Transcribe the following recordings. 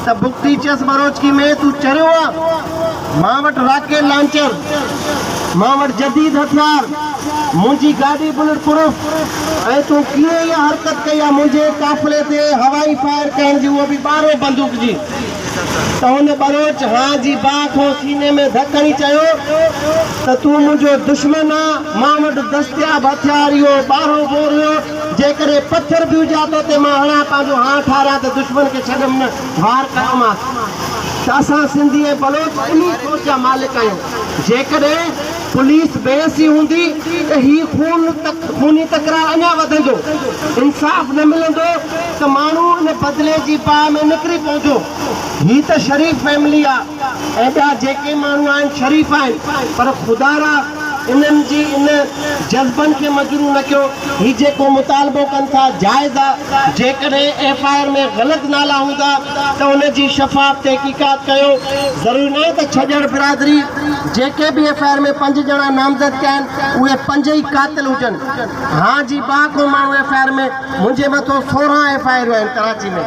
त बुक्ति चस बरोचकी में तू चरियो आ मां वटि राकेट लॉन्चर, मां वटि जदीद हथियार, मुंहिंजी गाड़ी बुलेट प्रूफ ऐं तूं कीअं इहा हरकत कई आहे मुंहिंजे काफ़िले ते हवाई फायर करण जी, उहो बि 12 बंदूक जी। त हुन बरोच हाँ जी बाख हो सीने में धकड़ी चयो त तूं मुंहिंजो दुश्मन आ, मां वटि दस्तियाब हथियार इहो 12 बोर हुयो, जेकॾहिं पत्थर बि हुजा तो ते मां हणा पंहिंजो हां ठारां त दुश्मन खे छॾियमि न, वार कयोमांसि। त असां सिंधी ऐं बलोच इन सोच जा मालिक आहियूं। जेकॾहिं पुलिस बेसी हूंदी त ही खूनी तकरार अञा वधंदो, इंसाफ़ न मिलंदो त माण्हू इन बदिले जी बाह में निकिरी पवंदो। ही त शरीफ़ फैमिली आहे ऐं ॿिया जेके माण्हू आहिनि शरीफ़ आहिनि, पर ख़ुदा रा इन्हनि जी इन जज़्बनि खे मजरू न कयो। ही जेको मुतालबो कनि था जाइज़ आहे, जेकॾहिं FIR में ग़लति नाला हूंदा त उन जी शफ़ाफ़ तहक़ीक़ात कयो। ज़रूरी न आहे त छॼण बिरादरी जेके बि FIR में 5 ॼणा नामज़द कया आहिनि उहे 5 ई कातिल हुजनि। हाँ जी बाको माण्हू FIR में, मुंहिंजे मथां 16 FIR आहिनि कराची में,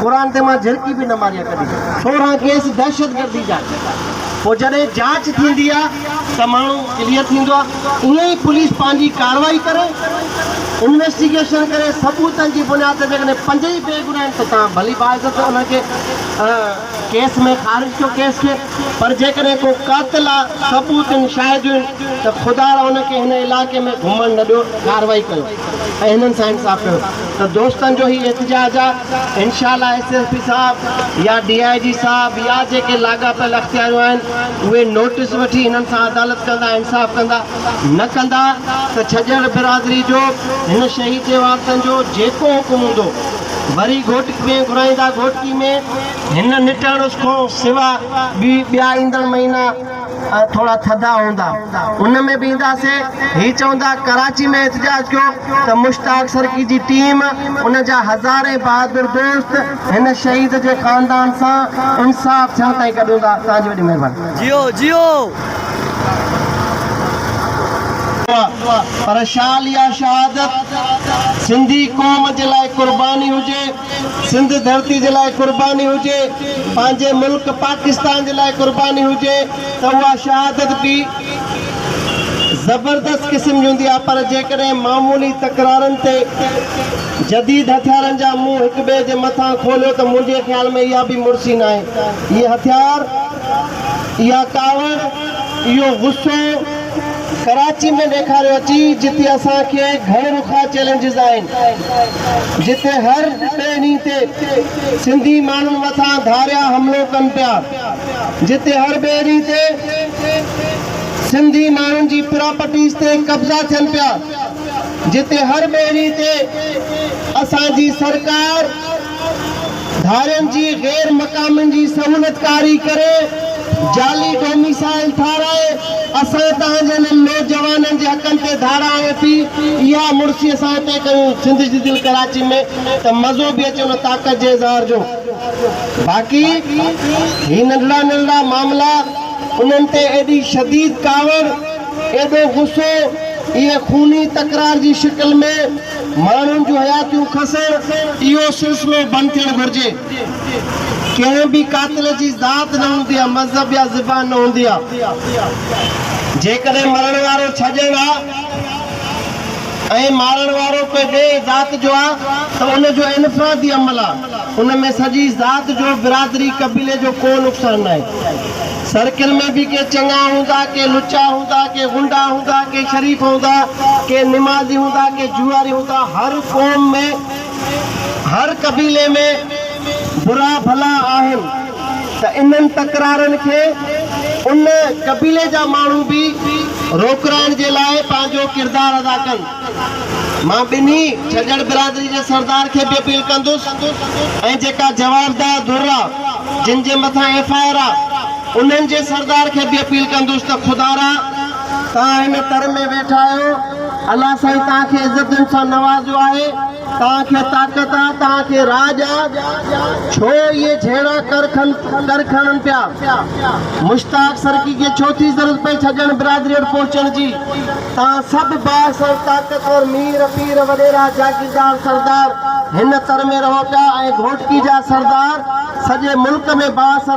क़ुरान ते मां झिरकी बि न मारी आहे कॾहिं। 16 केस दहशतगर्दी जा। पोइ जॾहिं जांच थींदी आहे त माण्हू क्लियर थींदो आहे। ईअं ई पुलिस पंहिंजी कार्रवाई करे, इन्वेस्टिगेशन करे, सबूतनि जी बुनियाद ते जेकॾहिं 5 ई बेगुनाह आहिनि त तव्हां भली बाइज़त उनखे केस में ख़ारिज कयो केस खे। पर जेकॾहिं को कातिल आहे, सबूत आहिनि, शाहिद आहिनि, त ख़ुदा उनखे हिन इलाइक़े में घुमणु न ॾियो, कार्रवाई कयो ऐं हिननि सां इंसाफ़ कयो। त दोस्तनि जो ही एहतिजाज आहे। इंशाअल्लाह SSP साहब या DIG साहब या जेके लाॻापियल अख़्तियारियूं आहिनि उहे नोटिस वठी हिननि सां अदालत कंदा, इंसाफ़ कंदा। न कंदा त छॼण बिरादरी जो, हिन शहीद जे वारसनि जो जेको हुकुम हूंदो वरी घोटकी में घुराईंदा। घोटकी में हिन निटण खां सिवा ॿिया ईंदड़ महीना थोड़ा थधा हूंदा, उन में भी ईंदासीं। ही चवंदा कराची में एहतिजाज कयो त मुश्ताक सरकी जी टीम, उन जा हज़ारे बहादुर दोस्त हिन शहीद जे ख़ानदान सां इंसाफ़ थियण ताईं कढूंदा। तव्हांजी वॾी महिरबानी। जियो जियो। पर शाल या शहादत सिंधी क़ौम जे लाइ कुर्बानी हुजे, सिंध धरती जे लाइ कुर्बानी हुजे, पंहिंजे मुल्क पाकिस्तान जे लाइ कुर्बानी हुजे त उहा शहादत बि ज़बरदस्त क़िस्म जी हूंदी आहे। पर जेकॾहिं मामूली तकरारनि ते जदीद हथियारनि जा मुंहुं हिक ॿिए जे मथां खोलियो त मुंहिंजे ख़्याल में इहा बि मुर्सी न आहे। इहे हथियार, इहा कावड़, इहो गुस्सो कराची में ॾेखारियो अची, जिते असांखे घर रुखा चैलेंजिस आहिनि, जिते हर ॿिए ते सिंधी माण्हुनि मथां धारिया हमिलो कनि पिया, जिते हर ॿिए ॾींहं ते सिंधी माण्हुनि जी प्रॉपर्टीज़ ते कब्ज़ा थियनि पिया, जिते हर ॿिए ॾींहं ते असांजी सरकार धारियुनि जी गैर मक़ामनि जी सहूलियतकारी करे जाली डोमिसाइल ठाराए असां तव्हांजे नौजवाननि जे हक़नि ते धारा हणे थी। इहा मुर्सी असां हिते कयूं सिंध जी दिलि कराची में त मज़ो बि अचे उन ताक़त जे इज़हार जो। बाक़ी ही नंढड़ा नंढड़ा मामला, उन्हनि ते एॾी शदीद कावड़, एॾो गुस्सो, इहे खूनी तकरार जी शिकिल में माण्हुनि जूं हयातियूं खसण, इहो सिलसिलो बंदि थियणु घुरिजे। कंहिं बि कातिल जी ज़ात न हूंदी आहे, मज़हब या ज़बान न हूंदी आहे। जेकॾहिं मरण वारो छॼण आहे ऐं मारण वारो कोई ॿिए ज़ात जो आहे त उनजो इनफ़रादी अमल आहे, उन में सॼी ज़ात जो, बिरादरी, कबीले जो को नुक़सानु न आहे। सर्किल में भी के चंगा हूंदा, के लुचा हूंदा, के गुंडा हूंदा, के शरीफ हूंदा, के निमाज़ी हूंदा, के जुआरी हूंदा। हर क़ौम में, हर कबीले में बुरा भला आहिनि। त इन्हनि तकरारनि खे उन कबीले जा माण्हू बि रोकराइण जे लाइ पंहिंजो किरदारु अदा कनि। मां ॿिन्ही छॼण बिरादरी जे सरदार खे बि अपील कंदुसि ऐं जेका जवाबदार धुर आहे, जिन जे मथां FIR आहे, उन्हनि जे सरदार खे बि अपील कंदुसि त ख़ुदारा तव्हां हिन तर में वेठा आहियो, अलाह साईं तव्हांखे इज़तुनि सां नवाज़ियो आहे, ताके ताकत आ, ताके राज आ, छो ये झेड़ा कर खनन पिया। मुश्ताक सरकी के चौथी जरूरत पे छजन बिरादरी और पहुंचण जी ता सब बास और ताकत और मीर पीर वडेरा जागीरदार सरदार हिन तर में रहो पिया ऐं घोटकी जा सरदार सॼे मुल्क में बास और